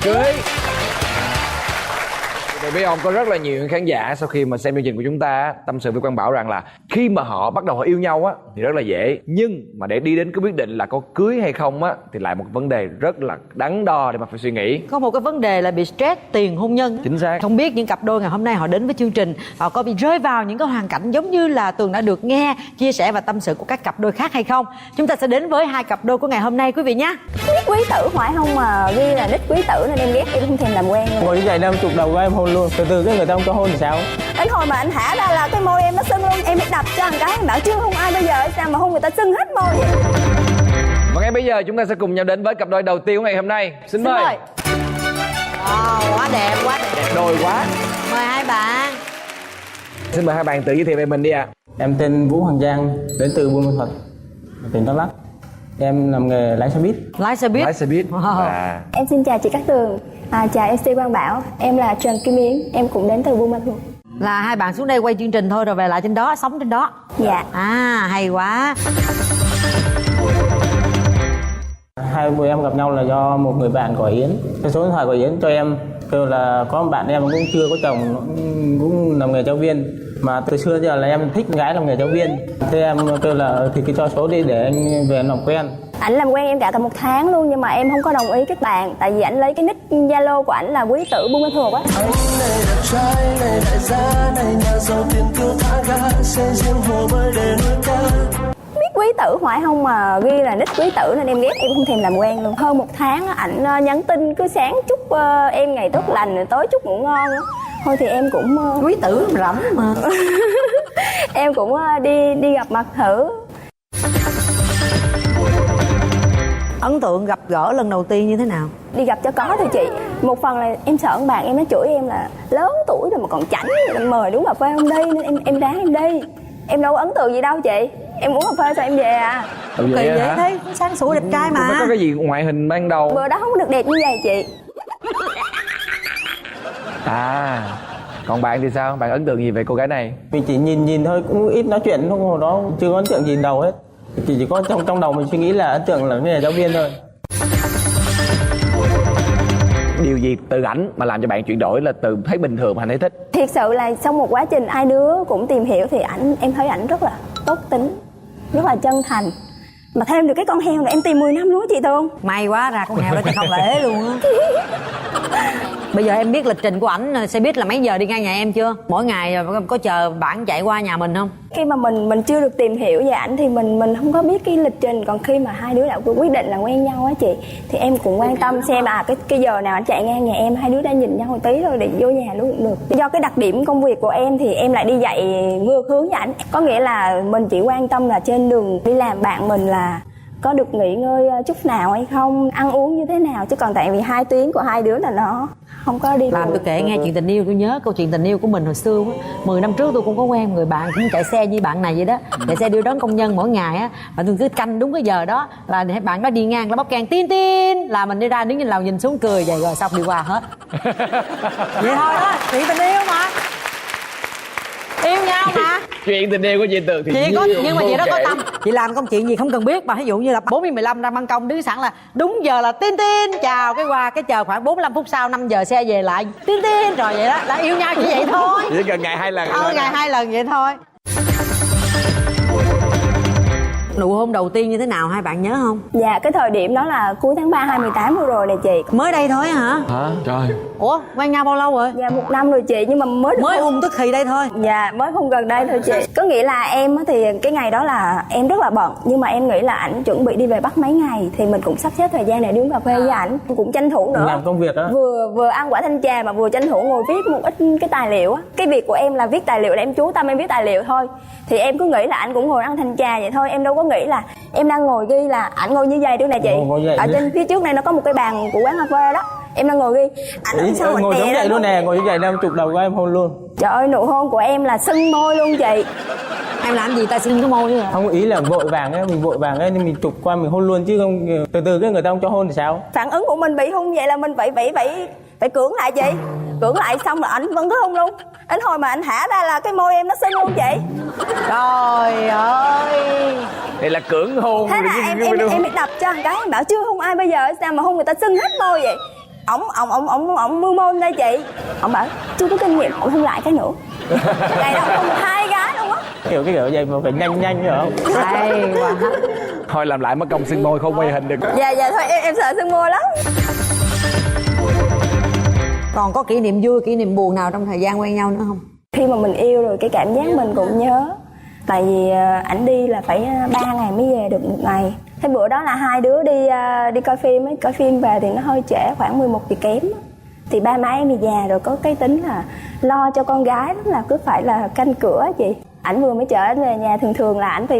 cưới. Để biết ông có rất là nhiều khán giả sau khi mà xem chương trình của chúng ta tâm sự với Quang Bảo rằng là khi mà họ bắt đầu họ yêu nhau á thì rất là dễ, nhưng mà để đi đến cái quyết định là có cưới hay không á thì lại một vấn đề rất là đắn đo để mà phải suy nghĩ. Có một cái vấn đề là bị stress tiền hôn nhân. Chính xác. Không biết những cặp đôi ngày hôm nay họ đến với chương trình, họ có bị rơi vào những cái hoàn cảnh giống như là Tường đã được nghe chia sẻ và tâm sự của các cặp đôi khác hay không? Chúng ta sẽ đến với hai cặp đôi của ngày hôm nay quý vị nhé. Nick quý tử phải không mà ghi là nick quý tử nên em ghét, em không thèm làm quen luôn. Ngồi như vậy 50 đầu của em hôn luôn, từ từ cái người ta không cho hôn thì sao? Đến hồi mà anh thả ra là cái môi em nó sưng luôn, em mới đập cho một cái, em bảo chưa không ai bây giờ sao mà hôn người ta sưng hết môi vậy. Và ngay bây giờ chúng ta sẽ cùng nhau đến với cặp đôi đầu tiên của ngày hôm nay. Xin mời. Wow, quá đẹp, quá đẹp. Đẹp đôi quá. Mời hai bạn. Xin mời hai bạn tự giới thiệu về mình đi ạ. Em tên Vũ Hoàng Giang, đến từ Buôn Ma Thuột, tỉnh Đắk Lắk. Em làm nghề lái xe buýt. Lái xe buýt. Lái xe buýt. Wow. Và Em xin chào chị Cát Tường, chào MC Quang Bảo, em là Trần Kim Yến, em cũng đến từ Buôn Ma Thuột. Là hai bạn xuống đây quay chương trình thôi rồi về lại trên đó, sống trên đó. Dạ. À, hay quá. Hai người em gặp nhau là do một người bạn của Yến. Cái số điện thoại của Yến cho em kêu là có một bạn em cũng chưa có chồng, cũng làm nghề giáo viên. Mà từ xưa giờ là em thích gái làm nghề giáo viên. Thế em kêu là thì cứ cho số đi để anh về anh làm quen. Ảnh làm quen em cả 1 tháng luôn nhưng mà em không có đồng ý kết bạn, tại vì ảnh lấy cái nick Zalo của ảnh là quý tử Buôn Ma Thuột á. Biết quý tử phải không mà ghi là nick quý tử nên em ghét, em không thèm làm quen luôn. Hơn 1 tháng á, ảnh nhắn tin cứ sáng chúc em ngày tốt lành rồi tối chúc ngủ ngon á. Thôi thì em cũng Quý tử rẫm mà. em cũng đi gặp mặt thử. Ấn tượng gặp gỡ lần đầu tiên như thế nào? Đi gặp cho có thôi chị. Một phần là em sợ ông bạn em nó chửi em là lớn tuổi rồi mà còn chảnh, mời đúng cà phê không đi nên em ráng em đi. Em đâu có ấn tượng gì đâu chị. Em uống cà phê sao em về à. Kỳ vậy thấy sáng sủa đẹp trai mà. Không có cái gì ngoại hình ban đầu. Bữa đó không có được đẹp như vậy chị. À, còn bạn thì sao? Bạn ấn tượng gì về cô gái này? Mình chỉ nhìn thôi, cũng ít nói chuyện, không hồi đó chưa có ấn tượng gì đầu hết. Chỉ có trong đầu mình suy nghĩ là ấn tượng là nghề giáo viên thôi. Điều gì từ ảnh mà làm cho bạn chuyển đổi là từ thấy bình thường mà thành thấy thích? Thiệt sự là trong một quá trình hai đứa cũng tìm hiểu thì em thấy ảnh rất là tốt tính, rất là chân thành. Mà thêm được cái con heo này em tìm 10 năm luôn chị Thương. May quá ra con heo đó thì không lễ luôn á. Bây giờ em biết lịch trình của ảnh xe buýt là mấy giờ đi ngang nhà em chưa? Mỗi ngày có chờ bản chạy qua nhà mình không? Khi mà mình chưa được tìm hiểu về ảnh thì mình không có biết cái lịch trình. Còn khi mà hai đứa đã quyết định là quen nhau á chị, thì em cũng quan tâm xem cái giờ nào ảnh chạy ngang nhà em, hai đứa đã nhìn nhau một tí rồi để vô nhà luôn cũng được. Do cái đặc điểm công việc của em thì em lại đi dạy ngược hướng với ảnh. Có nghĩa là mình chỉ quan tâm là trên đường đi làm bạn mình là có được nghỉ ngơi chút nào hay không, ăn uống như thế nào, chứ còn tại vì 2 tuyến của hai đứa là nó không có đi làm. Tôi kể nghe chuyện tình yêu, tôi nhớ câu chuyện tình yêu của mình hồi xưa á. 10 năm trước tôi cũng có quen người bạn cũng chạy xe như bạn này vậy đó, chạy xe đưa đón công nhân mỗi ngày á, và tôi cứ canh đúng cái giờ đó là bạn đó đi ngang nó bóp kèn tin tin là mình đi ra đứng trên lầu nhìn xuống cười vậy rồi xong đi qua hết. Vậy thôi đó, chuyện tình yêu mà, yêu nhau mà. Chuyện tình yêu của chị Tường thì chị có, nhưng mà chị đó có tâm, chị làm công chuyện gì không cần biết mà, ví dụ như là 4:15 ra ban công đứng sẵn là đúng giờ là tin tin chào cái qua cái chờ khoảng 45 phút sau 5 giờ xe về lại tin tin rồi vậy đó, là yêu nhau chỉ vậy thôi. chỉ cần ngày 2 lần. Ngày 2 lần vậy thôi. Nụ hôn đầu tiên như thế nào hai bạn nhớ không? Dạ cái thời điểm đó là cuối tháng 3 2018 vừa rồi này chị. Mới đây thôi hả? Hả? Trời. Ủa quen nhau bao lâu rồi? Dạ 1 năm rồi chị, nhưng mà mới hôn tức thì đây thôi. Dạ mới hôn gần đây thôi chị. Có nghĩa là em thì cái ngày đó là em rất là bận, nhưng mà em nghĩ là ảnh chuẩn bị đi về Bắc mấy ngày thì mình cũng sắp xếp thời gian để đi uống cà phê với ảnh, cũng tranh thủ nữa làm công việc đó, vừa ăn quả thanh trà mà vừa tranh thủ ngồi viết một ít cái tài liệu á. Cái việc của em là viết tài liệu, để em chú tâm em viết tài liệu thôi, thì em cứ nghĩ là ảnh cũng ngồi ăn thanh trà vậy thôi, em đâu có nghĩ là em đang ngồi ghi là ảnh ngồi như vậy nữa nè chị. Ở trên phía trước này nó có một cái bàn của quán cà phê đó, em đang ngồi ghi ảnh sao ngồi giống vậy luôn nè, ngồi như vậy 50 đầu của em hôn luôn. Trời ơi nụ hôn của em là sưng môi luôn chị. Em làm gì ta sưng cái môi nữa? Không, ý là vội vàng ấy, mình vội vàng ấy nên mình chụp qua mình hôn luôn, chứ không từ từ cái người ta không cho hôn thì sao? Phản ứng của mình bị hôn vậy là mình phải cưỡng lại chị. Cưỡng lại xong là ảnh vẫn cứ hôn luôn. Đến hồi mà anh thả ra là cái môi em nó sưng luôn chị. Trời ơi. Đây là cưỡng hôn. Thế là em đập cho một cái, em bảo chưa không ai bây giờ sao mà hôn người ta sưng hết môi vậy. ổng mưu môn đây chị. Ổng bảo chưa có kinh nghiệm, ổng không lại cái nữa. Ngày đâu không 2 gái luôn á. Kiểu cái kiểu vậy mà phải nhanh rồi không? Hay quá. Thôi làm lại mất công sưng môi không quay hình được. Dạ thôi em sợ sưng môi lắm. Còn có kỷ niệm vui, kỷ niệm buồn nào trong thời gian quen nhau nữa không? Khi mà mình yêu rồi cái cảm giác mình cũng nhớ. Tại vì ảnh đi là phải 3 ngày mới về được 1 ngày. Thế bữa đó là hai đứa đi coi phim ấy, coi phim về thì nó hơi trễ, khoảng 11 giờ kém. Thì ba má em thì già rồi, có cái tính là lo cho con gái, tức là cứ phải là canh cửa chị. Ảnh vừa mới chở ảnh về nhà, thường là ảnh phải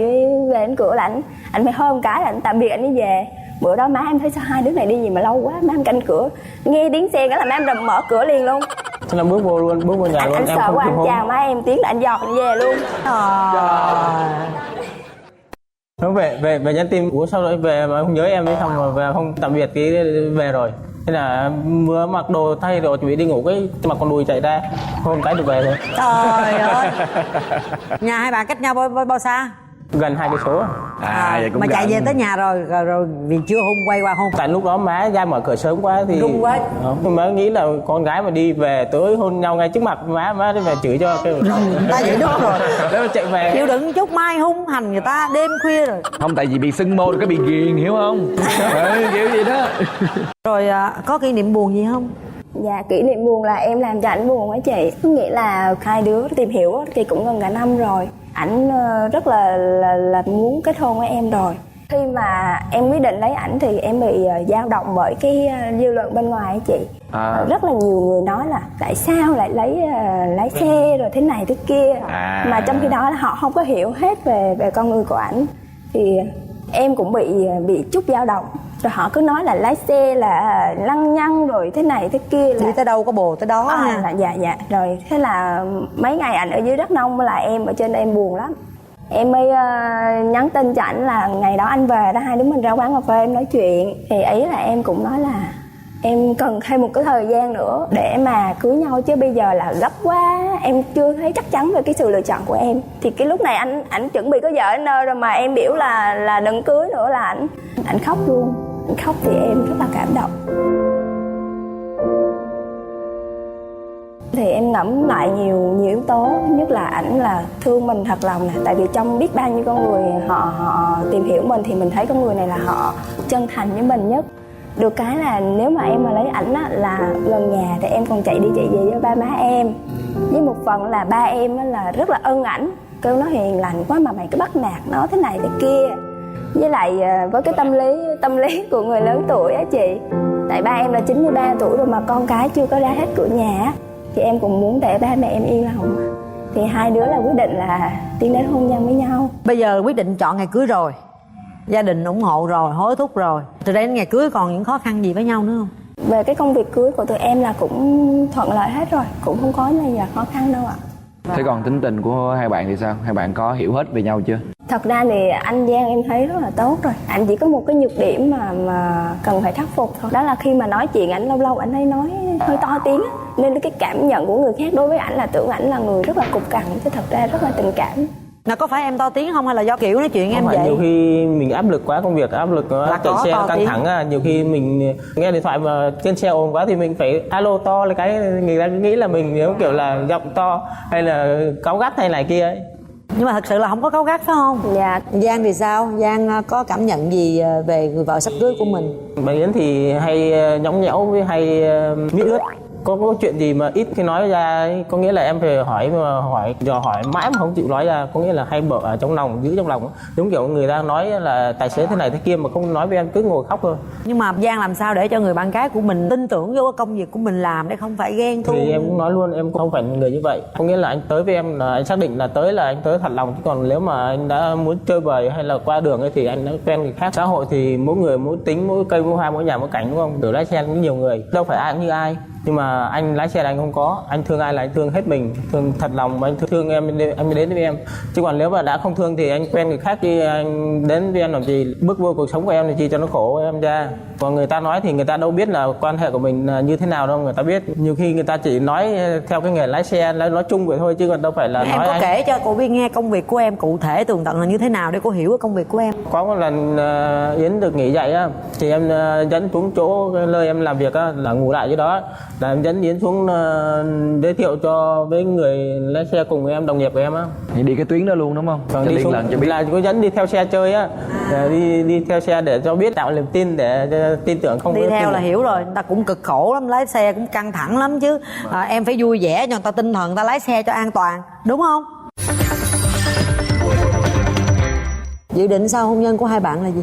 về đến cửa là ảnh phải hôn cái là ảnh tạm biệt ảnh đi về. Bữa đó má em thấy sao hai đứa này đi gì mà lâu quá, má em canh cửa, nghe tiếng xe cái là má em đầm mở cửa liền luôn. Thế là bước vô nhà luôn, Anh em sợ không quá, kịp anh hôn. chào má em tiếng là anh giọt anh về luôn. Nó về nhắn tin, ủa sao lại về mà không nhớ em ấy, xong rồi về không tạm biệt cái về rồi. Thế là vừa mặc đồ thay rồi chuẩn bị đi ngủ cái mặc con đùi chạy ra, hôn cái được về thôi. Trời ơi. Nhà hai bạn cách nhau bao xa? Gần 2 cây số. Vậy cũng mà chạy gần. về tới nhà rồi vì chưa hôn quay qua hôn. Tại lúc đó má ra mở cửa sớm quá thì Run quá. Má nghĩ là con gái mà đi về tới hôn nhau ngay trước mặt má đi về chửi cho kêu Ta vậy đúng rồi. nếu mà chạy về Chịu đựng chút mai hung hành người ta đêm khuya rồi. Không, tại vì bị sưng môi cái bị ghiền, hiểu không? Kiểu gì đó. Rồi có kỷ niệm buồn gì không? Dạ, kỷ niệm buồn là em làm cho ảnh buồn á chị. Có nghĩa là hai đứa tìm hiểu á, thì cũng gần cả năm rồi. Ảnh rất là muốn kết hôn với em rồi. Khi mà em quyết định lấy ảnh thì em bị dao động bởi cái dư luận bên ngoài á chị. Rất là nhiều người nói là tại sao lại lái xe rồi thế này thế kia. Mà trong khi đó là họ không có hiểu hết về con người của ảnh. Thì em cũng bị chút dao động. Rồi họ cứ nói là lái xe là lăng nhăng rồi thế này thế kia là Đi tới đâu có bồ tới đó ha. Dạ. Rồi thế là mấy ngày ảnh ở dưới Đắk Nông là em ở trên đây em buồn lắm. Em mới nhắn tin cho ảnh là ngày đó anh về đó, hai đứa mình ra quán cà phê em nói chuyện. Thì ý là em cũng nói là em cần thêm một cái thời gian nữa để mà cưới nhau, chứ bây giờ là gấp quá, em chưa thấy chắc chắn về cái sự lựa chọn của em. Thì cái lúc này ảnh chuẩn bị có vợ đến nơi rồi mà em biểu là đừng cưới nữa là ảnh khóc luôn. Ảnh khóc thì em rất là cảm động. Thì em ngẫm lại nhiều yếu tố. Thứ nhất là ảnh là thương mình thật lòng nè. Tại vì trong biết bao nhiêu con người họ tìm hiểu mình thì mình thấy con người này là họ chân thành với mình nhất. Được cái là nếu mà em mà lấy ảnh á, là gần nhà thì em còn chạy đi chạy về với ba má em. Với một phần là ba em á, là rất là ân ảnh, kêu nó hiền lành quá mà mày cứ bắt nạt nó thế này thế kia. Với lại với cái tâm lý của người lớn tuổi á chị. Tại ba em là 93 tuổi rồi mà con cái chưa có ra hết cửa nhà á, thì em cũng muốn để ba mẹ em yên lòng. Thì hai đứa là quyết định là tiến đến hôn nhân với nhau. Bây giờ quyết định chọn ngày cưới rồi, gia đình ủng hộ rồi, hối thúc rồi, từ đây đến ngày cưới còn những khó khăn gì với nhau nữa không? Về cái công việc cưới của tụi em là cũng thuận lợi hết rồi, cũng không có gì là khó khăn đâu ạ. Thế còn tính tình của hai bạn thì sao? Hai bạn có hiểu hết về nhau chưa? Thật ra thì anh Giang em thấy rất là tốt rồi. Anh chỉ có một cái nhược điểm mà cần phải khắc phục thôi. Đó là khi mà nói chuyện anh lâu anh hay nói hơi to tiếng á. Nên cái cảm nhận của người khác đối với ảnh là tưởng ảnh là người rất là cục cằn, chứ thật ra rất là tình cảm. Là có phải em to tiếng không hay là do kiểu nói chuyện em không phải, vậy? nhiều khi mình áp lực quá công việc, áp lực quá, chạy xe căng thẳng á, nhiều khi mình nghe điện thoại mà trên xe ồn quá thì mình phải alo to là cái người ta nghĩ là mình giống kiểu là giọng to hay là cáu gắt hay này kia ấy. Nhưng mà thật sự là không có cáu gắt phải không? Dạ. Giang thì sao? Giang có cảm nhận gì về người vợ sắp cưới của mình? Bà Yến thì hay nhõng nhẽo với hay mỹ ướt. Có chuyện gì mà ít khi nói ra ấy, có nghĩa là em phải hỏi mãi mà không chịu nói ra, có nghĩa là hay bợ ở trong lòng, giữ trong lòng. Giống kiểu người ta nói là tài xế thế này thế kia mà không nói với em, cứ ngồi khóc thôi. Nhưng mà Giang làm sao để cho người bạn gái của mình tin tưởng vô cái công việc của mình làm để không phải ghen tuông? Thì em cũng nói luôn, em không phải người như vậy. Có nghĩa là anh tới với em là anh xác định là anh tới thật lòng, chứ còn nếu mà anh đã muốn chơi bời hay là qua đường ấy thì anh đã quen người khác. Xã hội thì mỗi người mỗi tính, mỗi cây mỗi hoa mỗi nhà mỗi cảnh, đúng không? Kiểu lái xe cũng nhiều người, đâu phải ai cũng như ai. Nhưng mà anh lái xe là anh không có, anh thương ai là anh thương hết mình, thương thật lòng, và anh thương em mới đến với em. Chứ còn nếu mà đã không thương thì anh quen người khác chứ anh đến với em làm gì, bước vô cuộc sống của em thì chi cho nó khổ em ra. Còn người ta nói thì người ta đâu biết là quan hệ của mình như thế nào đâu, người ta biết. Nhiều khi người ta chỉ nói theo cái nghề lái xe nói chung vậy thôi, chứ còn đâu phải là em nói có anh. kể cho cô biết nghe công việc của em cụ thể tường tận là như thế nào để cô hiểu cái công việc của em. Có một lần Yến được nghỉ dạy á, thì em dẫn xuống chỗ nơi em làm việc á, là ngủ lại dưới đó, là em dẫn Yến xuống giới thiệu cho với người lái xe cùng với em, đồng nghiệp của em á. Thì đi cái tuyến đó luôn đúng không? Còn Cho đi liên xuống lần cho biết. là có dẫn đi theo xe chơi á, đi theo xe để cho biết, tạo niềm tin để tin tưởng. Không Đi có theo tin là tưởng. hiểu rồi, người ta cũng cực khổ lắm, lái xe cũng căng thẳng lắm chứ. Em phải vui vẻ cho người ta tinh thần, người ta lái xe cho an toàn, đúng không? Dự định sau hôn nhân của hai bạn là gì?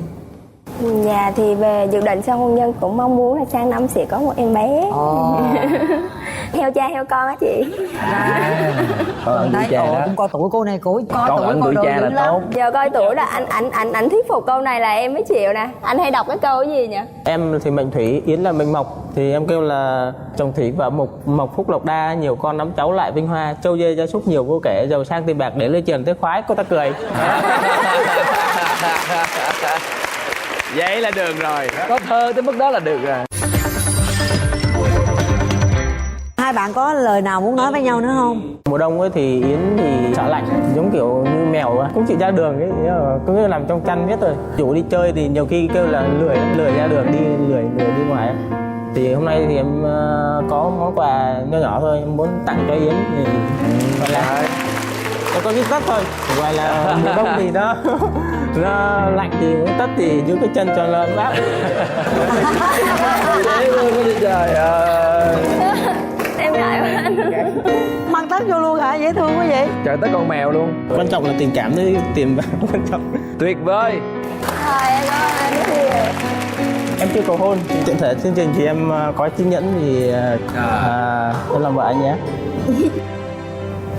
Dạ thì về dự định sau hôn nhân cũng mong muốn là sang năm sẽ có một em bé. Theo cha theo con á chị. Ấn tuổi cha đó. Cũng coi tuổi cô này, cô coi Con tuổi ấn coi tuổi đồ cha dữ là lắm. tốt. Giờ coi tuổi là anh thuyết phục câu này là em mới chịu nè. Anh hay đọc cái câu gì nhỉ? Em thì mệnh thủy, Yến là mệnh mộc, thì em kêu là chồng thủy và mộc phúc lộc đa, nhiều con nắm cháu lại vinh hoa, trâu dê gia súc nhiều vô kể, giàu sang tiền bạc để lấy tiền tới khoái. Cô ta cười. Vậy là được rồi, có thơ tới mức đó là được rồi. Hai bạn có lời nào muốn nói với nhau nữa không? Mùa đông ấy thì Yến thì sợ lạnh, giống kiểu như mèo á, cũng chịu ra đường ấy, cứ nằm trong chăn biết rồi. Rủ đi chơi thì nhiều khi kêu là lười ra đường, lười đi ngoài. Thì hôm nay thì em có món quà nho nhỏ thôi, em muốn tặng cho Yến thì gọi là em có cái tất thôi, gọi là mùa đông thì nó lạnh thì tất thì giữ cái chân cho nó mát. Trời ơi. Em ngại quá anh. Mang tất vô luôn hả? Dễ thương quá vậy. Trời, tới con mèo luôn. Quan trọng là tình cảm với tiền bạc quan trọng. Tuyệt vời. Thôi em cảm ơn anh rất nhiều. Em chưa cầu hôn, tiện thể chương trình thì em có chiếc nhẫn thì em làm vợ anh nhé.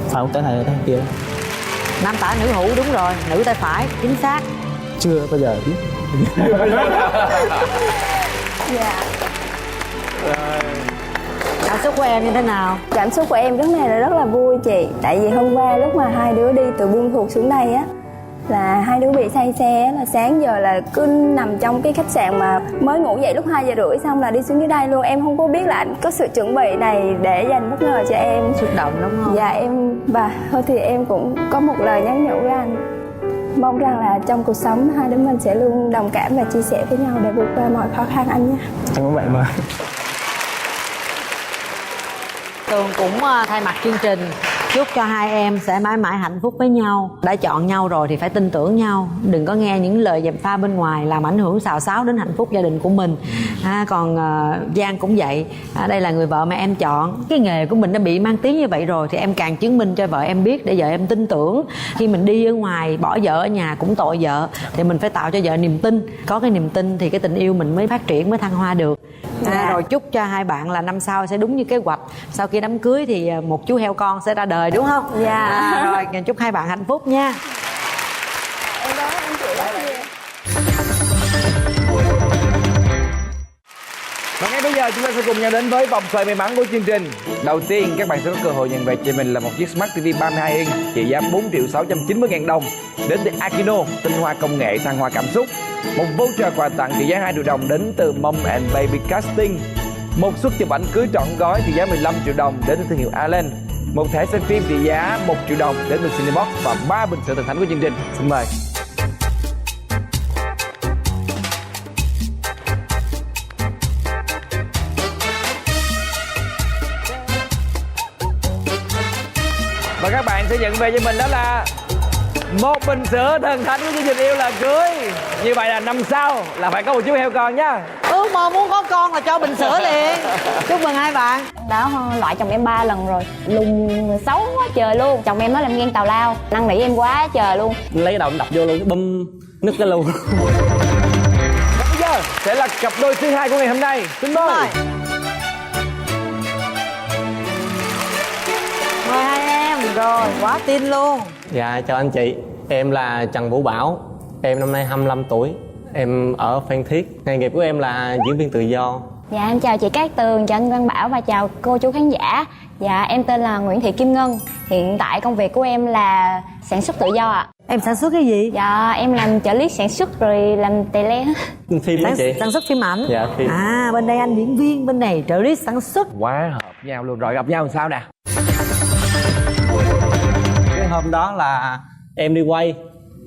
Phải không, tay này tay kia? Nam tả nữ hữu, đúng rồi, nữ tay phải, chính xác. Chưa bao giờ biết. Dạ. Cảm xúc của em như thế nào? Cảm xúc của em lúc này là rất là vui chị. Tại vì hôm qua lúc mà hai đứa đi từ Buôn Thuột xuống đây á, là hai đứa bị say xe, là sáng giờ là cứ nằm trong cái khách sạn mà mới ngủ dậy lúc 2:30 xong là đi xuống dưới đây luôn. Em không có biết là anh có sự chuẩn bị này để dành bất ngờ cho em. Xúc động đúng không? Dạ em, và thôi thì em cũng có một lời nhắn nhủ với anh. Mong rằng là trong cuộc sống hai đứa mình sẽ luôn đồng cảm và chia sẻ với nhau để vượt qua mọi khó khăn anh nhé. Em cũng vậy mà. Tường cũng thay mặt chương trình chúc cho hai em sẽ mãi mãi hạnh phúc với nhau. Đã chọn nhau rồi thì phải tin tưởng nhau, đừng có nghe những lời gièm pha bên ngoài làm ảnh hưởng xào xáo đến hạnh phúc gia đình của mình. Còn Giang cũng vậy, đây là người vợ mà em chọn. Cái nghề của mình đã bị mang tiếng như vậy rồi thì em càng chứng minh cho vợ em biết để vợ em tin tưởng. Khi mình đi ở ngoài bỏ vợ ở nhà cũng tội vợ, thì mình phải tạo cho vợ niềm tin. Có cái niềm tin thì cái tình yêu mình mới phát triển, mới thăng hoa được. Rồi chúc cho hai bạn là năm sau sẽ đúng như kế hoạch. Sau khi đám cưới thì một chú heo con sẽ ra đời, đúng không? Dạ. Rồi chúc hai bạn hạnh phúc nha. Em cảm ơn anh chị rất nhiều. Và ngay bây giờ chúng ta sẽ cùng nhau đến với vòng xoay may mắn của chương trình. Đầu tiên các bạn sẽ có cơ hội nhận về cho mình là một chiếc Smart TV 32 inch trị giá 4.690.000 đồng đến từ Akino, tinh hoa công nghệ thăng hoa cảm xúc. Một voucher quà tặng trị giá 2 triệu đồng đến từ Mom and Baby Casting. Một suất chụp ảnh cưới trọn gói trị giá 15 triệu đồng đến từ thương hiệu Allen. Một thẻ xem phim trị giá 1 triệu đồng đến từ Cinebox và 3 bình sữa thần thánh của chương trình. Xin mời. Và các bạn sẽ nhận về cho mình đó là một bình sữa thần thánh của chương trình Yêu Là Cưới. Như vậy là năm sau là phải có một chú heo con nhá. Ước mơ muốn có con là cho bình sữa liền. Chúc mừng hai bạn. Đã loại chồng em 3 lần rồi, lùng xấu quá trời luôn. Chồng em nói làm ghen tào lao, năn nỉ em quá trời luôn. Lấy cái đầu đập vô luôn, bum nứt cái luôn. Và bây giờ sẽ là cặp đôi thứ hai của ngày hôm nay. Xin mời. Mời hai em. Rồi, quá tin luôn. Dạ chào anh chị, em là Trần Vũ Bảo, em năm nay 25 tuổi, em ở Phan Thiết. Nghề nghiệp của em là diễn viên tự do. Dạ em chào chị Cát Tường, chào anh Quang Bảo và chào cô chú khán giả. Dạ em tên là Nguyễn Thị Kim Ngân. Hiện tại công việc của em là sản xuất tự do ạ. Em sản xuất cái gì? Dạ em làm trợ lý sản xuất rồi làm tele. Phim đó chị. Sản xuất phim ảnh. Dạ, phim. À, bên đây anh diễn viên, bên này trợ lý sản xuất. Quá hợp nhau luôn. Rồi gặp nhau làm sao nè? Cái hôm đó là em đi quay,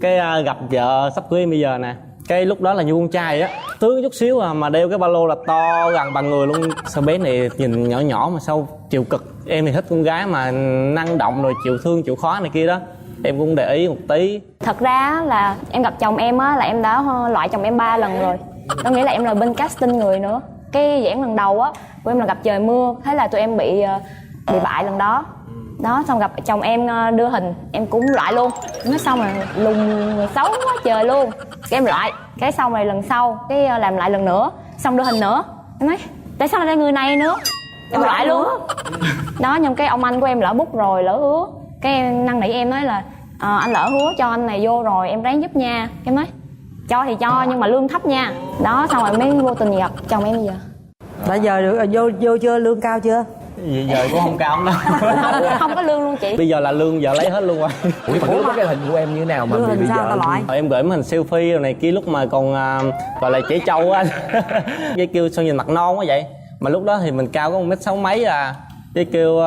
cái gặp vợ sắp cưới em bây giờ nè. Cái lúc đó là như con trai á, tướng chút xíu mà đeo cái ba lô là to gần bằng người luôn. Sao bé này nhìn nhỏ nhỏ mà sao chịu cực. Em thì thích con gái mà năng động rồi chịu thương chịu khó này kia đó. Em cũng để ý một tí. Thật ra là em gặp chồng em á là em đã loại chồng em 3 lần rồi. Có nghĩa là em là bên casting người nữa. Cái giảng lần đầu á của em là gặp trời mưa, thế là tụi em bị bại lần đó. Đó, xong gặp chồng em đưa hình, em cũng loại luôn. Nói xong rồi lùn xấu quá trời luôn. Cái em loại, cái xong rồi lần sau cái làm lại lần nữa, xong đưa hình nữa. Em nói tại sao lại người này nữa, em loại luôn. Đó, nhưng cái ông anh của em lỡ bút rồi, lỡ hứa. Cái em năn nỉ em nói là anh lỡ hứa cho anh này vô rồi em ráng giúp nha. Em nói cho thì cho nhưng mà lương thấp nha. Đó, xong rồi mới vô tình gặp chồng em bây giờ. Đã giờ được vô chưa, lương cao chưa? Vậy giờ cũng không cao lắm đâu. Không có lương luôn chị. Bây giờ là lương vợ lấy hết luôn rồi. Ủa mà lúc đó cái hình của em như thế nào mà Đưa bị hình bây sao giờ ta loại? Em gửi mấy hình selfie rồi này kia lúc mà còn gọi là trẻ trâu á. Với kêu sao nhìn mặt non quá vậy. Mà lúc đó thì mình cao có 1m6 mấy à. Với kêu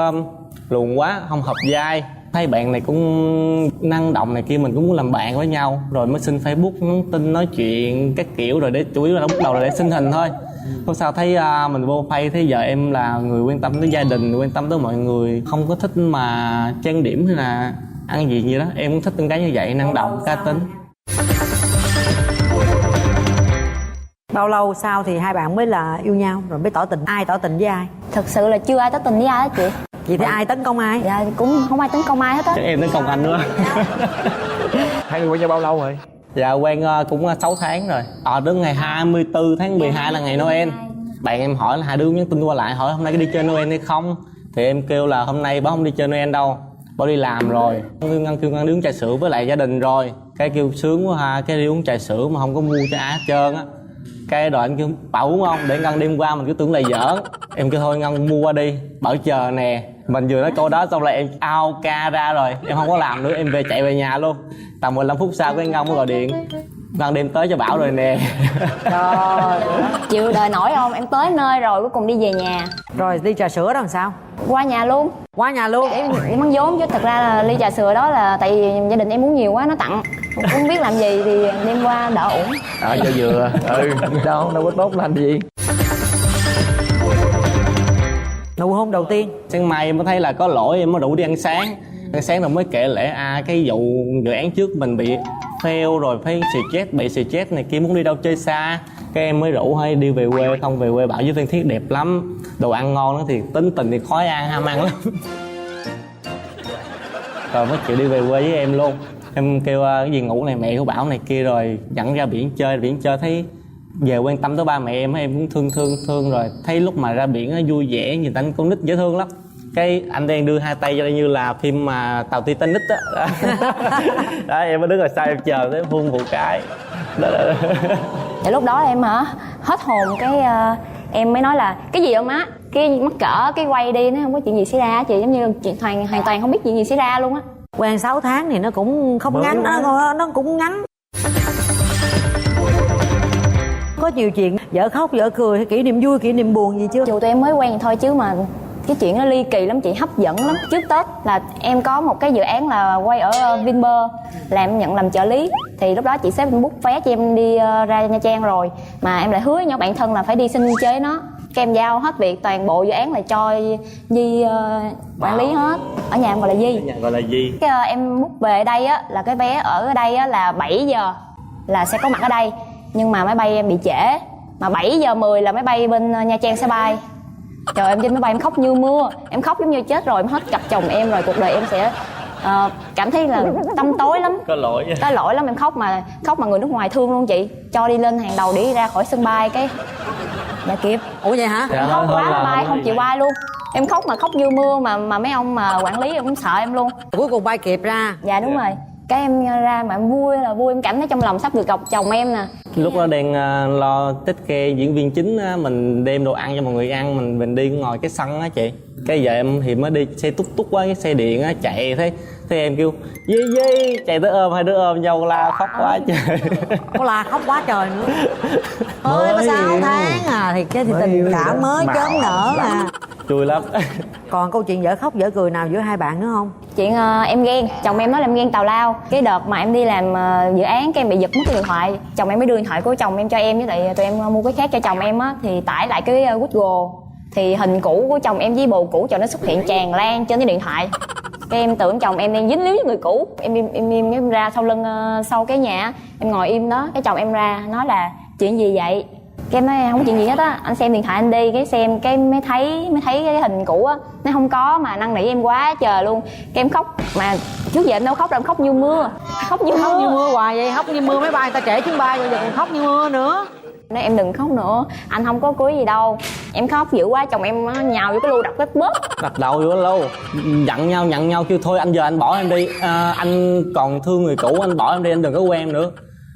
lùn quá, không hợp vai. Thấy bạn này cũng năng động này kia, mình cũng muốn làm bạn với nhau. Rồi mới xin Facebook, nhắn tin, nói chuyện các kiểu. Rồi để chủ yếu là lúc đầu là để xin hình thôi. Có sao thấy mình vô Face thấy giờ em là người quan tâm tới gia đình, quan tâm tới mọi người, không có thích mà trang điểm hay là ăn gì đó. Em cũng thích con gái như vậy, năng động, cá tính. Bao lâu sau thì hai bạn mới là yêu nhau rồi mới tỏ tình? Ai tỏ tình với ai? Thực sự là chưa ai tỏ tình với ai hết chị. Vậy thì ai tấn công ai? Dạ cũng không ai tấn công ai hết á. Chắc em tấn công anh nữa. Hai người quen nhau bao lâu rồi? Dạ quen cũng 6 tháng rồi. Đến ngày 24 tháng 12 là ngày Noel. Bạn em hỏi là hai đứa nhắn tin qua lại hỏi hôm nay có đi chơi Noel hay không. Thì em kêu là hôm nay bác không đi chơi Noel đâu, bác đi làm rồi. Kêu ngăn đi uống trà sữa với lại gia đình rồi. Cái kêu sướng quá ha, cái đi uống trà sữa mà không có mua cho ai hết trơn á. Cái rồi anh kêu bảo uống không, để Ngân đêm qua mình cứ tưởng là giỡn. Em kêu thôi Ngân mua qua đi, bảo chờ nè. Mình vừa nói câu đó xong là em ao ca ra rồi, em không có làm nữa, em chạy về nhà luôn. Tầm 15 phút sau cái Ngân mới gọi điện, Ngân đem tới cho Bảo rồi nè. Trời, chịu đời nổi không, em tới nơi rồi cuối cùng đi về nhà. Rồi đi trà sữa đó làm sao? Qua nhà luôn. Qua nhà luôn? Em ăn vốn chứ thật ra là ly trà sữa đó là tại vì gia đình em uống nhiều quá nó tặng. Cũng không biết làm gì thì đem qua đỡ ổn. Cho vừa. Đâu có tốt làm gì. Nụ hôn đầu tiên? Sáng mai em mới thấy là có lỗi, em mới rủ đi ăn sáng. Ăn sáng rồi mới kể lể cái vụ dự án trước mình bị fail rồi, phải bị stress này kia, muốn đi đâu chơi xa. Cái em mới rủ hay đi về quê, không về quê bảo với Phan Thiết đẹp lắm, đồ ăn ngon nữa, thì tính tình thì khói ăn ham ăn lắm. Rồi mới chịu đi về quê với em luôn. Em kêu cái gì ngủ này mẹ của Bảo này kia, rồi dẫn ra biển chơi thấy về quan tâm tới ba mẹ em cũng thương rồi. Thấy lúc mà ra biển nó vui vẻ, nhìn anh con nít dễ thương lắm. Cái anh đang đưa hai tay ra như là phim mà tàu Titanic á. Đó em mới đứng ở xa em chờ tới hôn một cái đó. Thì lúc đó em hết hồn, cái em mới nói là cái gì đâu má, cái mắc cỡ, cái quay đi, nó không có chuyện gì xảy ra chị, giống như chuyện hoàn toàn không biết chuyện gì xảy ra luôn á. Quen 6 tháng thì nó cũng không ngắn, nó cũng ngắn. Có nhiều chuyện vợ khóc vợ cười hay kỷ niệm vui kỷ niệm buồn gì chưa? Dù tụi em mới quen thôi chứ mà cái chuyện nó ly kỳ lắm chị, hấp dẫn lắm. Trước Tết là em có một cái dự án là quay ở Vinpearl, nhận làm trợ lý. Thì lúc đó chị sếp book vé cho em đi ra Nha Trang rồi, mà em lại hứa với nhau bạn thân là phải đi xin chơi với nó. Cái em giao hết việc, toàn bộ dự án là cho Di quản lý hết. Ở nhà em gọi là Di. Gọi là Di. Cái em book về đây á là cái vé ở đây á là 7 giờ là sẽ có mặt ở đây, nhưng mà máy bay em bị trễ, mà 7 giờ 10 là máy bay bên Nha Trang sẽ bay. Trời, em trên máy bay em khóc như mưa, em khóc giống như chết rồi, em hết gặp chồng em rồi, cuộc đời em sẽ cảm thấy là tăm tối lắm, có lỗi lắm. Em khóc mà người nước ngoài thương luôn chị, cho đi lên hàng đầu để đi ra khỏi sân bay cái đã kịp. Ủa vậy hả? Dạ, Khóc quá là bay không chịu bay luôn. Em khóc mà khóc như mưa, mà mấy ông mà quản lý cũng sợ em luôn. Cuối cùng bay kịp ra. Dạ đúng rồi. cái em ra mà em vui là vui, em cảm thấy trong lòng sắp được gặp chồng em nè. Lúc đó đang lo tích kê diễn viên chính á, mình đem đồ ăn cho mọi người ăn, mình đi ngồi cái sân á chị. Cái giờ em thì mới đi xe túc túc quá, cái xe điện á chạy thấy em kêu dê dê, chạy tới ôm, hai đứa ôm nhau la khóc quá trời. Có la khóc quá trời nữa. Mới có 6 tháng à, thì cái thì tình cảm mới chớm nở à. Vui lắm. Còn câu chuyện dở khóc dở cười nào giữa hai bạn nữa không? Chuyện em ghen, chồng em nói là em ghen tào lao. Cái đợt mà em đi làm dự án cái em bị giật mất cái điện thoại, chồng em mới đưa điện thoại của chồng em cho em, với lại tụi em mua cái khác cho chồng em á, thì tải lại cái Google thì hình cũ của chồng em với bồ cũ cho nó xuất hiện tràn lan trên cái điện thoại. Cái em tưởng chồng em đang dính líu với người cũ, em ra sau lưng sau cái nhà, em ngồi im đó, cái chồng em ra nói là chuyện gì vậy? Cái em nói không có chuyện gì hết á, anh xem điện thoại anh đi. Cái xem cái mới thấy cái hình cũ á, nó không có, mà năn nỉ em quá trời luôn. Cái em khóc, mà trước giờ em đâu khóc đâu, em khóc như mưa, khóc như mưa hoài vậy, khóc như mưa. Máy bay người ta trễ chuyến bay rồi giờ còn khóc như mưa nữa. Nói em đừng khóc nữa, anh không có cưới gì đâu. Em khóc dữ quá, chồng em nhào vô cái lu đập cái bóp, Đặt đầu vô lâu, nhận nhau kêu thôi anh giờ anh bỏ em đi, anh còn thương người cũ, anh bỏ em đi, anh đừng có quen em nữa.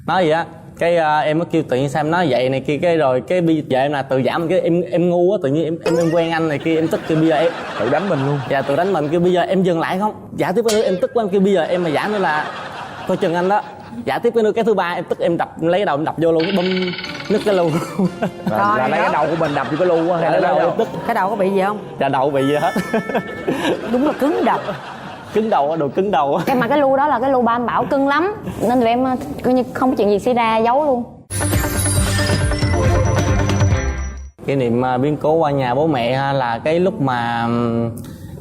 Nói vậy á. Cái em mới kêu tự nhiên sao em nói vậy này kia, cái rồi cái bây giờ em là tự giảm cái em ngu quá, tự nhiên em quen anh này kia, em tức, kêu bây giờ em Tự đánh mình luôn. dạ tự đánh mình, kêu bây giờ em dừng lại không, giả tiếp cái nữa em tức quá, em kêu bây giờ em mà giả nữa là coi chừng anh đó, giả tiếp cái nữa. Cái thứ ba em tức em đập, lấy đầu em đập vô luôn, cái bum nứt cái lu. Là lấy cái đầu của mình đập vô cái lu á, hay Dạ, là đầu đâu? em tức, Cái đầu có bị gì không? dạ đầu bị gì hết. Đúng là cứng đầu. Cứng đầu, đồ cứng đầu. cái mà cái lu đó là cái lu ba anh bảo cưng lắm, nên tụi em coi như không có chuyện gì xảy ra, giấu luôn. Kỷ niệm biến cố qua nhà bố mẹ là cái lúc mà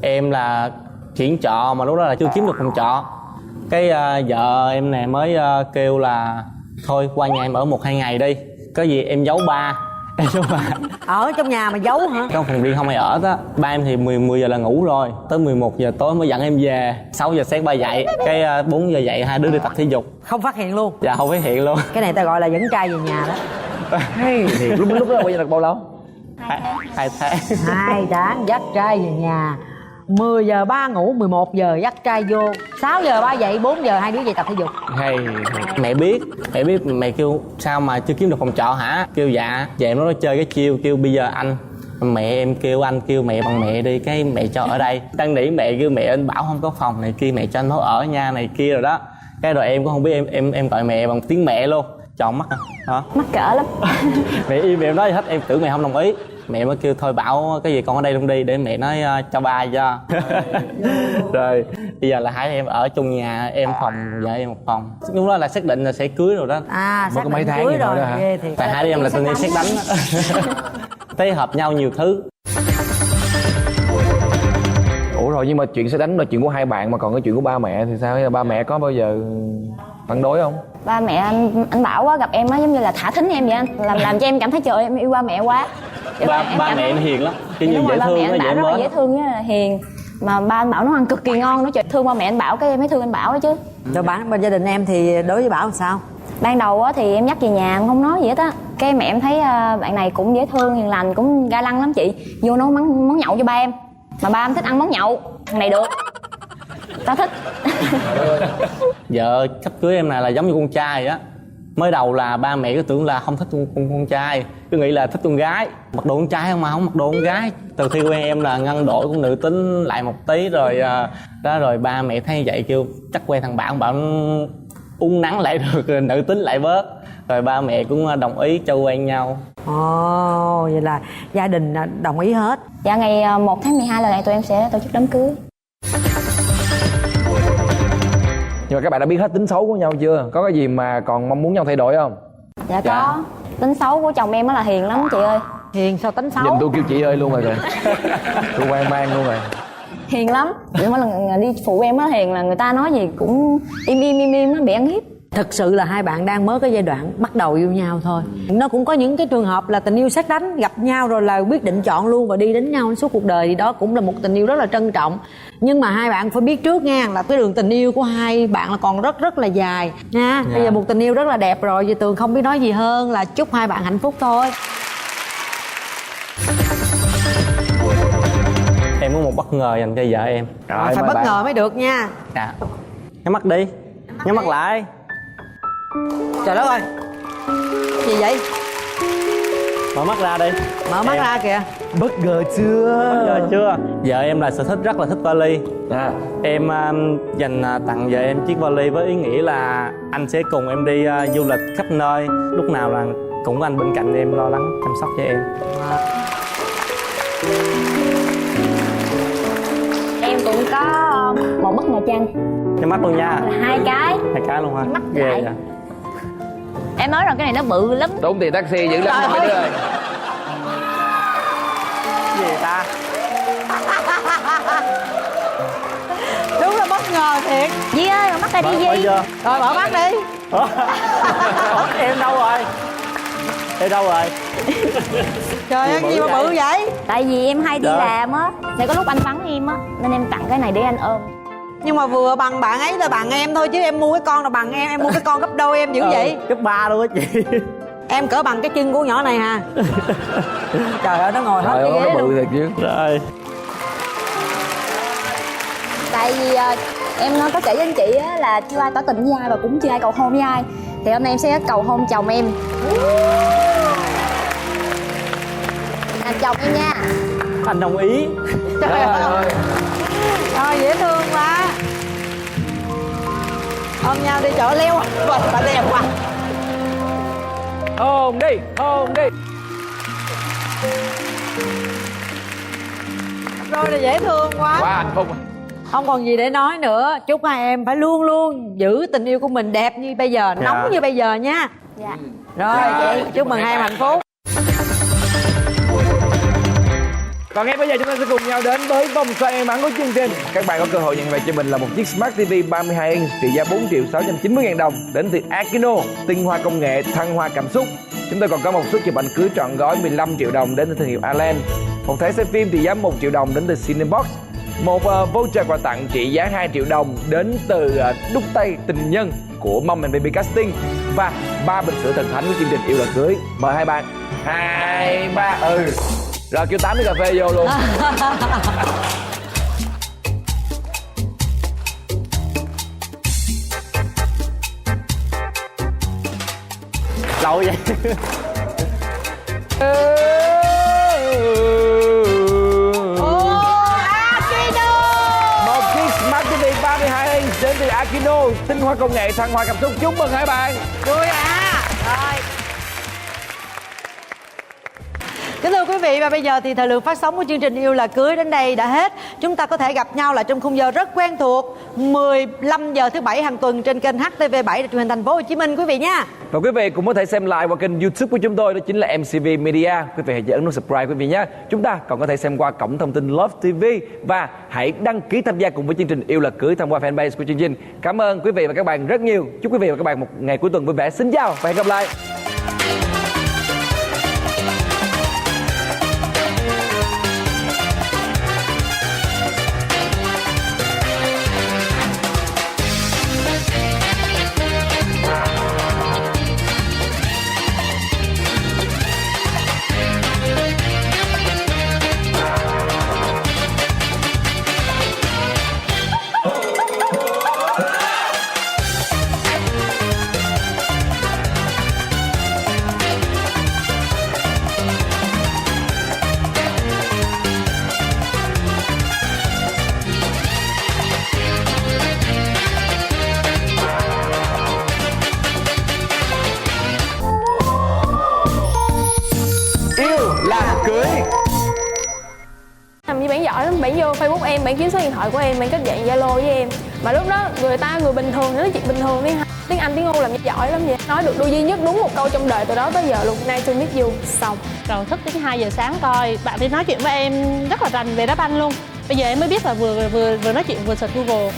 em là chuyển trọ, mà lúc đó là chưa kiếm được phòng trọ. Cái vợ em này mới kêu là thôi qua nhà em ở 1-2 ngày đi, có gì em giấu ba. Em giấu ba Ở trong nhà mà giấu hả? trong phòng riêng không ai ở đó. Ba em thì 10 giờ là ngủ rồi, tới 11 giờ tối mới dẫn em về. 6 giờ sáng ba dậy, cái 4 giờ dậy hai đứa đi tập thể dục. Không phát hiện luôn. Dạ không phát hiện luôn. Cái này ta gọi là dẫn trai về nhà đó. Thì lúc đó bao giờ được bao lâu? 2 tháng. 2 tháng dắt trai về nhà. 10 giờ ba ngủ, 11 giờ dắt trai vô, 6 giờ ba dậy, 4 giờ hai đứa về tập thể dục. Hay. Mẹ biết, mẹ kêu sao mà chưa kiếm được phòng trọ hả? Kêu dạ, về nó chơi cái chiêu, kêu bây giờ anh, mẹ em kêu anh kêu mẹ bằng mẹ đi, cái mẹ cho ở đây. Đang nỉ mẹ, kêu mẹ anh bảo không có phòng này kia, mẹ cho anh nó ở nha này kia rồi đó. Cái rồi em cũng không biết, em gọi mẹ bằng tiếng mẹ luôn, tròn mắt hả? Mắc cỡ lắm. Mẹ im, mẹ nói gì hết, em tưởng mẹ không đồng ý. Mẹ mới kêu thôi bảo cái gì con ở đây luôn đi, để mẹ nói cho ba cho. Rồi bây giờ là hai em ở chung nhà, em phòng, vợ em một phòng. Lúc đó là xác định là sẽ cưới rồi đó. À, Mới có mấy tháng cưới vậy thôi rồi, đó hả? ghê thiệt. Tại hai đứa em là tình yêu xét đánh đó. Thấy hợp nhau nhiều thứ. Ủa rồi nhưng mà chuyện sẽ đánh là chuyện của hai bạn, mà còn cái chuyện của ba mẹ thì sao? Ba mẹ có bao giờ phản đối không? Ba mẹ anh Bảo á, gặp em á giống như là thả thính em vậy anh, làm cho em cảm thấy trời ơi, em yêu ba mẹ quá. Ba mẹ em hiền lắm, kiểu như Đúng rồi, dễ ba thương, mẹ nó anh Bảo dễ rất là mến. dễ thương với là hiền, mà ba anh Bảo nấu ăn cực kỳ ngon nữa, trời, thương ba mẹ anh Bảo, cái em mới thương anh Bảo ấy chứ. Rồi bên gia đình em thì đối với Bảo làm sao? Ban đầu á thì em dắt về nhà không nói gì hết á, cái mẹ em thấy bạn này cũng dễ thương hiền lành, cũng ga lăng lắm chị, vô nấu món nhậu cho ba em, mà ba em thích ăn món nhậu, thằng này được, tao thích. Vợ sắp cưới em này là giống như con trai á. Mới đầu là ba mẹ cứ tưởng là không thích con trai, cứ nghĩ là thích con gái, mặc đồ con trai không mà không mặc đồ con gái. Từ khi quen em là ngăn đổi cũng nữ tính lại một tí rồi đó, rồi ba mẹ thấy vậy kêu chắc quen thằng bạn uống nắng lại được, rồi nữ tính lại bớt, rồi ba mẹ cũng đồng ý cho quen nhau. Ồ, vậy là gia đình đồng ý hết. Dạ ngày 1 tháng 12 là ngày tụi em sẽ tổ chức đám cưới. Nhưng mà các bạn đã biết hết tính xấu của nhau chưa? Có cái gì mà còn mong muốn nhau thay đổi không? Dạ có. Tính xấu của chồng em á là hiền lắm chị ơi. Hiền sao tính xấu? Nhìn tôi kêu chị ơi luôn rồi kìa. Tôi hoang mang luôn rồi. Hiền lắm. Nhưng mà lần đi phụ em á, hiền là người ta nói gì cũng im nó bị ăn hiếp. Thực sự là hai bạn đang mới có giai đoạn bắt đầu yêu nhau thôi. Nó cũng có những cái trường hợp là tình yêu sét đánh, gặp nhau rồi là quyết định chọn luôn và đi đến nhau suốt cuộc đời, thì đó cũng là một tình yêu rất là trân trọng. Nhưng mà hai bạn phải biết trước nha, là cái đường tình yêu của hai bạn là còn rất là dài nha. Bây giờ một tình yêu rất là đẹp rồi, vậy Tường không biết nói gì hơn là chúc hai bạn hạnh phúc thôi. Em có một bất ngờ dành cho vợ em. Rồi, Phải bất ngờ mới được nha. Dạ. Nhắm mắt đi. Nhắm mắt lại. Trời đất ơi, gì vậy? Mở mắt ra đi. Mở mắt ra kìa. Bất ngờ chưa? Bất ngờ chưa? Vợ em là sở thích rất là thích vali. Em dành tặng vợ em chiếc vali với ý nghĩa là anh sẽ cùng em đi du lịch khắp nơi, lúc nào là cũng có anh bên cạnh em lo lắng chăm sóc cho em. Em cũng có một bức nhà tranh. Nhắm mắt luôn nha. Hai cái. Hai cái luôn hả? Mắt Ghê lại. vậy. Em nói rồi, cái này nó bự lắm. Tốn tiền taxi dữ lắm Trời mấy ơi. đứa ơi. Gì vậy ta? Đúng là bất ngờ thiệt. Di ơi, mở mắt ra đi Mở Di. chưa? Rồi mở mắt đi. Em đâu rồi? Em đâu rồi? Trời ơi, gì mà bự vậy? Tại vì em hay đi Trời. làm á, sẽ có lúc anh vắng em á, nên em tặng cái này để anh ôm. Nhưng mà vừa bằng bạn ấy là bằng em thôi, chứ em mua cái con là bằng em mua cái con gấp đôi em dữ vậy. Cấp 3 luôn á chị. Em cỡ bằng cái chân của nhỏ này ha. Trời ơi, nó ngồi hết Trời cái ơi, ghế nó luôn. bự thiệt chứ. Rồi. Tại vì em có kể với anh chị á là chưa ai tỏ tình với ai và cũng chưa ai cầu hôn với ai. Thì hôm nay em sẽ cầu hôn chồng em. Anh chồng em nha. Anh đồng ý. Trời ơi. Trời dễ thương quá. Ôm nhau đi chỗ leo. Bà đẹp quá. Hôn đi, hôn đi. Rồi là dễ thương quá. Quá hạnh phúc. Không còn gì để nói nữa. Chúc hai em phải luôn luôn giữ tình yêu của mình đẹp như bây giờ, nóng như bây giờ nha. Dạ. Rồi chị, chúc mừng hai em hạnh phúc. Còn ngay bây giờ chúng ta sẽ cùng nhau đến với vòng xoay may mắn của chương trình. Các bạn có cơ hội nhận về cho mình là một chiếc Smart TV 32 inch trị giá 4.690.000 đồng đến từ Akino, tinh hoa công nghệ, thăng hoa cảm xúc. Chúng tôi còn có một suất chụp ảnh cưới trọn gói 15 triệu đồng đến từ thương hiệu Alan, một thẻ xem phim trị giá 1 triệu đồng đến từ Cinebox, một voucher quà tặng trị giá 2 triệu đồng đến từ đúc tay tình nhân của Mom and Baby Casting và 3 bình sữa thần thánh của chương trình Yêu Là Cưới. Mời hai bạn. 2, 3, rồi kêu 8 cái cà phê vô luôn. Lâu vậy. Một chiếc Smart TV 32 inch đến từ Akino, tinh hoa công nghệ, thăng hoa cảm xúc. Chúc mừng hai bạn. Vui à. Rồi. Kính thưa quý vị, và bây giờ thì thời lượng phát sóng của chương trình Yêu Là Cưới đến đây đã hết. Chúng ta có thể gặp nhau lại trong khung giờ rất quen thuộc 15 giờ thứ Bảy hàng tuần trên kênh HTV7 truyền hình Thành phố Hồ Chí Minh quý vị nha. Và quý vị cũng có thể xem live qua kênh YouTube của chúng tôi, đó chính là MCV Media. Quý vị hãy nhớ ấn nút subscribe quý vị nhé. Chúng ta còn có thể xem qua cổng thông tin Love TV và hãy đăng ký tham gia cùng với chương trình Yêu Là Cưới thông qua fanpage của chương trình. Cảm ơn quý vị và các bạn rất nhiều. Chúc quý vị và các bạn một ngày cuối tuần vui vẻ. Xin chào và hẹn gặp lại. Yêu Là Cưới. Làm như bạn giỏi lắm, bạn vô Facebook em, bạn kiếm số điện thoại của em, bạn kết bạn Zalo với em. Mà lúc đó người bình thường nói chuyện bình thường đi, tiếng Anh tiếng Âu làm như giỏi lắm vậy. Nói được đôi duy nhất đúng một câu trong đời từ đó tới giờ luôn. Nay tôi biết you xong. Rồi thức đến 2 giờ sáng coi bạn đi nói chuyện với em rất là rành về đá banh luôn. Bây giờ em mới biết là vừa nói chuyện vừa search Google.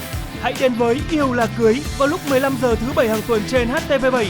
Hãy đến với Yêu Là Cưới vào lúc 15 giờ thứ Bảy hàng tuần trên HTV7